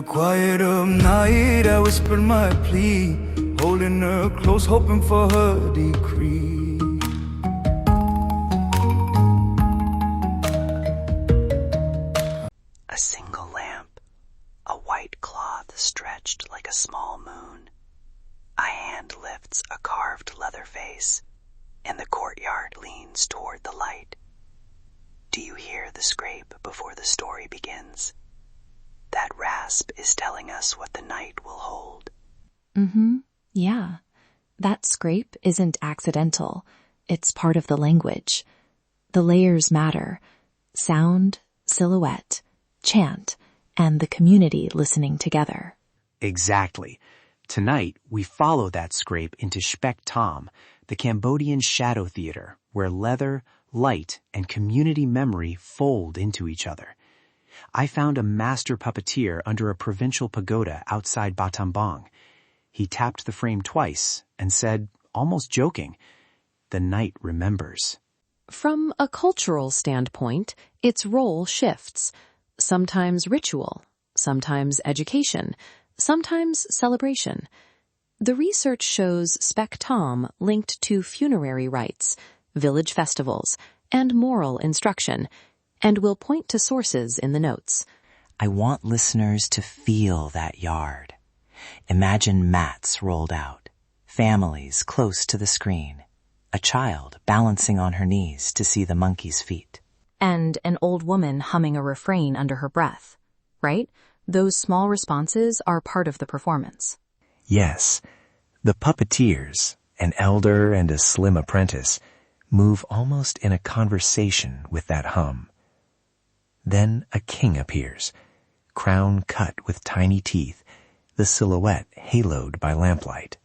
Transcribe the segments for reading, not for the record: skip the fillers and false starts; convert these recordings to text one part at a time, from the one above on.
quiet of night, I whispered my plea, holding her close, hoping for her decree. A single lamp, a white cloth stretched like a small moon. A hand lifts a carved leather face, and the courtyard leans toward the light. Do you hear the scrape before the story begins? That rasp is telling us what the night will hold. Yeah. That scrape isn't accidental. It's part of the language. The layers matter. Sound, silhouette, chant, and the community listening together. Exactly. Tonight, we follow that scrape into Sbek Thom, the Cambodian shadow theater, where leather, light, and community memory fold into each other. I found a master puppeteer under a provincial pagoda outside Battambang. He tapped the frame twice and said, almost joking, "The night remembers." From a cultural standpoint, its role shifts. Sometimes ritual, sometimes education, sometimes celebration. The research shows Sbek Thom linked to funerary rites, village festivals, and moral instruction, and will point to sources in the notes. I want listeners to feel that yard. Imagine mats rolled out, families close to the screen, a child balancing on her knees to see the monkey's feet. And an old woman humming a refrain under her breath, right? Those small responses are part of the performance. Yes, the puppeteers, an elder and a slim apprentice, move almost in a conversation with that hum. Then a king appears, crown cut with tiny teeth, the silhouette haloed by lamplight.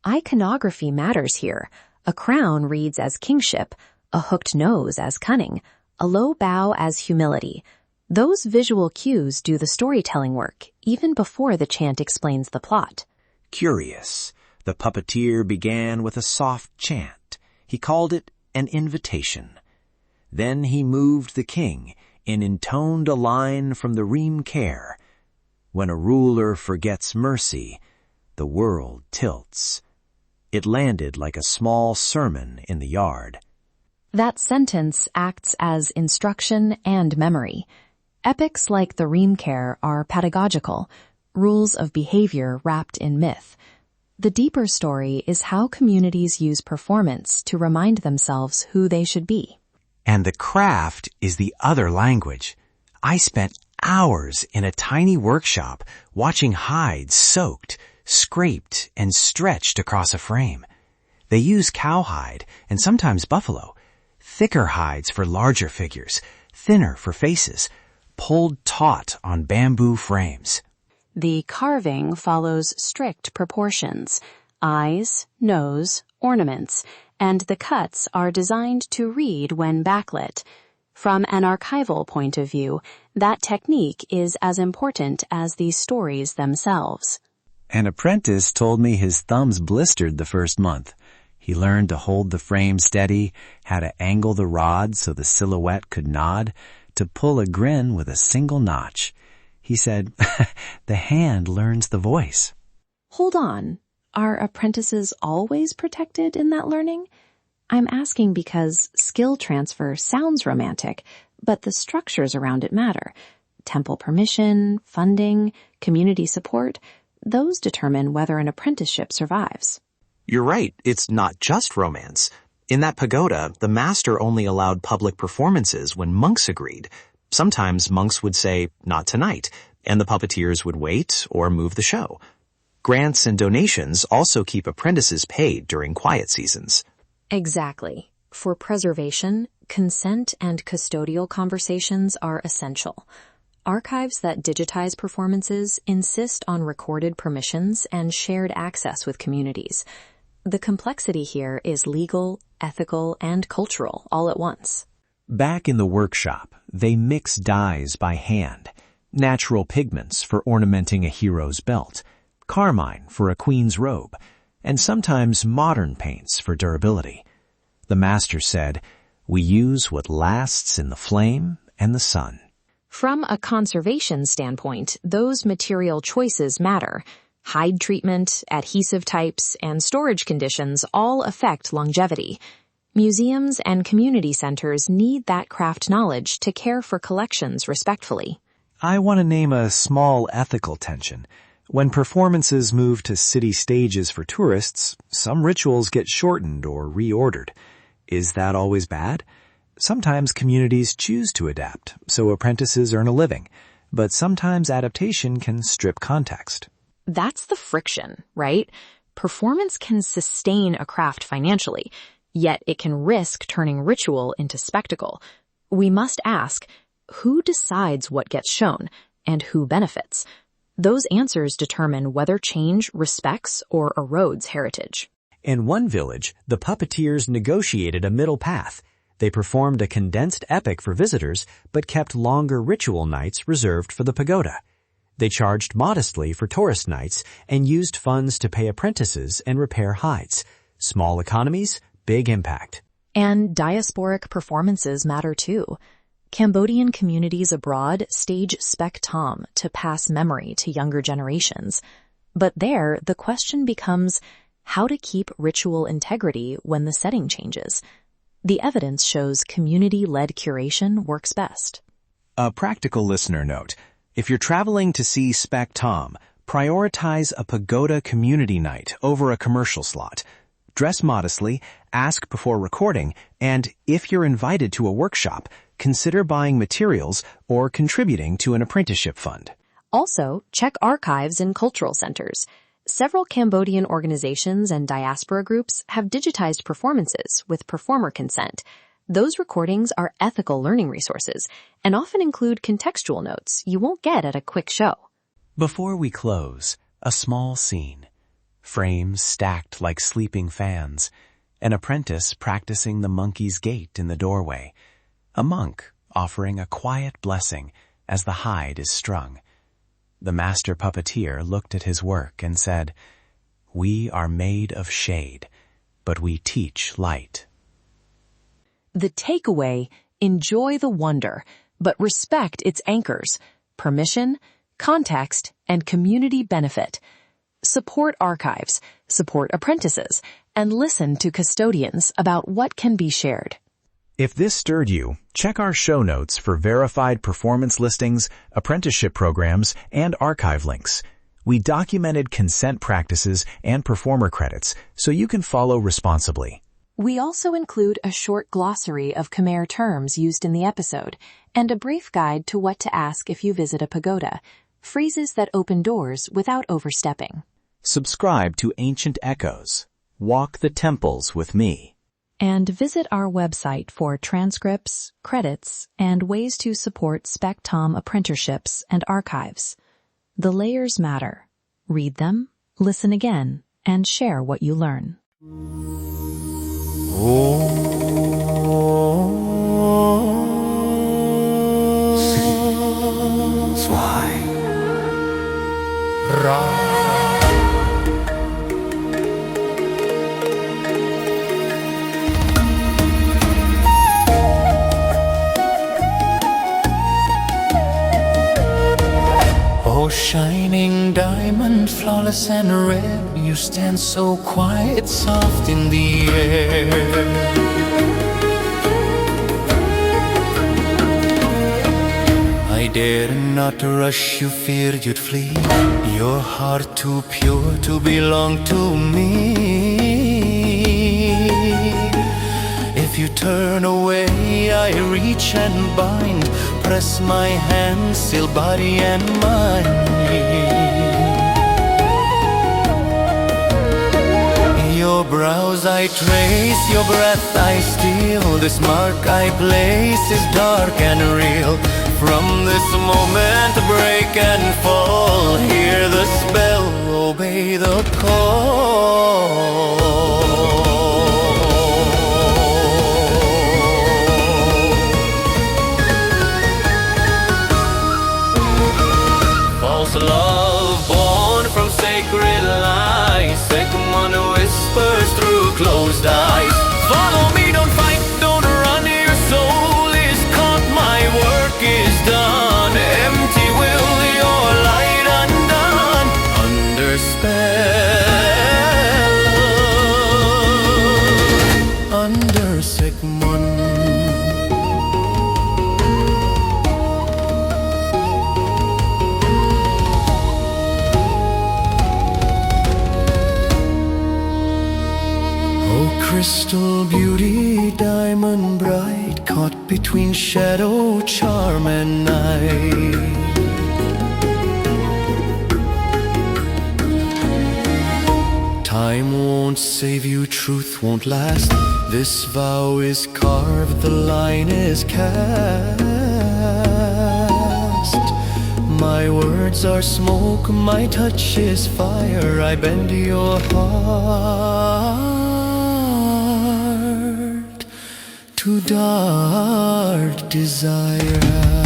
Iconography matters here. A crown reads as kingship, a hooked nose as cunning, a low bow as humility. Those visual cues do the storytelling work, even before the chant explains the plot. Curious, the puppeteer began with a soft chant. He called it an invitation. Then he moved the king and intoned a line from the Ream Care. When a ruler forgets mercy, the world tilts. It landed like a small sermon in the yard. That sentence acts as instruction and memory. Epics like the Ream Care are pedagogical, rules of behavior wrapped in myth. The deeper story is how communities use performance to remind themselves who they should be. And the craft is the other language. I spent hours in a tiny workshop watching hides soaked, scraped, and stretched across a frame. They use cowhide and sometimes buffalo, thicker hides for larger figures, thinner for faces, pulled taut on bamboo frames. The carving follows strict proportions: eyes, nose, ornaments, and the cuts are designed to read when backlit. From an archival point of view, that technique is as important as the stories themselves. An apprentice told me his thumbs blistered the first month. He learned to hold the frame steady, how to angle the rod so the silhouette could nod, to pull a grin with a single notch. He said, the hand learns the voice. Hold on. Are apprentices always protected in that learning? I'm asking because skill transfer sounds romantic, but the structures around it matter. Temple permission, funding, community support, those determine whether an apprenticeship survives. You're right, it's not just romance. In that pagoda, the master only allowed public performances when monks agreed. Sometimes monks would say, not tonight, and the puppeteers would wait or move the show. Grants and donations also keep apprentices paid during quiet seasons. Exactly. For preservation, consent and custodial conversations are essential. Archives that digitize performances insist on recorded permissions and shared access with communities. The complexity here is legal, ethical, and cultural all at once. Back in the workshop, they mix dyes by hand. Natural pigments for ornamenting a hero's belt, carmine for a queen's robe, and sometimes modern paints for durability. The master said, "We use what lasts in the flame and the sun." From a conservation standpoint, those material choices matter. Hide treatment, adhesive types, and storage conditions all affect longevity. Museums and community centers need that craft knowledge to care for collections respectfully. I want to name a small ethical tension. When performances move to city stages for tourists, some rituals get shortened or reordered. Is that always bad? Sometimes communities choose to adapt, so apprentices earn a living. But sometimes adaptation can strip context. That's the friction, right? Performance can sustain a craft financially, yet it can risk turning ritual into spectacle. We must ask, who decides what gets shown, and who benefits? Those answers determine whether change respects or erodes heritage. In one village, the puppeteers negotiated a middle path. They performed a condensed epic for visitors, but kept longer ritual nights reserved for the pagoda. They charged modestly for tourist nights and used funds to pay apprentices and repair hides. Small economies, big impact. And diasporic performances matter too. Cambodian communities abroad stage Sbek Thom to pass memory to younger generations. But there, the question becomes how to keep ritual integrity when the setting changes. The evidence shows community-led curation works best. A practical listener note. If you're traveling to see Sbek Thom, prioritize a pagoda community night over a commercial slot. Dress modestly, ask before recording, and if you're invited to a workshop, consider buying materials or contributing to an apprenticeship fund. Also, check archives in cultural centers. Several Cambodian organizations and diaspora groups have digitized performances with performer consent. Those recordings are ethical learning resources and often include contextual notes you won't get at a quick show. Before we close, a small scene. Frames stacked like sleeping fans. An apprentice practicing the monkey's gait in the doorway. A monk offering a quiet blessing as the hide is strung. The master puppeteer looked at his work and said, "We are made of shade, but we teach light." The takeaway, enjoy the wonder, but respect its anchors, permission, context, and community benefit. Support archives, support apprentices, and listen to custodians about what can be shared. If this stirred you, check our show notes for verified performance listings, apprenticeship programs, and archive links. We documented consent practices and performer credits so you can follow responsibly. We also include a short glossary of Khmer terms used in the episode and a brief guide to what to ask if you visit a pagoda, phrases that open doors without overstepping. Subscribe to Ancient Echoes. Walk the temples with me. And visit our website for transcripts, credits, and ways to support Sbek Thom apprenticeships and archives. The layers matter. Read them, listen again, and share what you learn. Oh, shining diamond, flawless and red, you stand so quiet, soft in the air. I dared not to rush you, feared you'd flee. Your heart too pure to belong to me. If you turn away, I reach and bind, press my hand, still body and mind. Your brows I trace, your breath I steal. This mark I place is dark and real. From this moment break and fall, hear the spell, obey the call. False love born from sacred lies, second one whispers through closed eyes. Follow me, don't fight, don't run, your soul is caught, my work is done. Crystal beauty, diamond bright, caught between shadow, charm and night. Time won't save you, truth won't last. This vow is carved, the line is cast. My words are smoke, my touch is fire. I bend your heart to dark desire.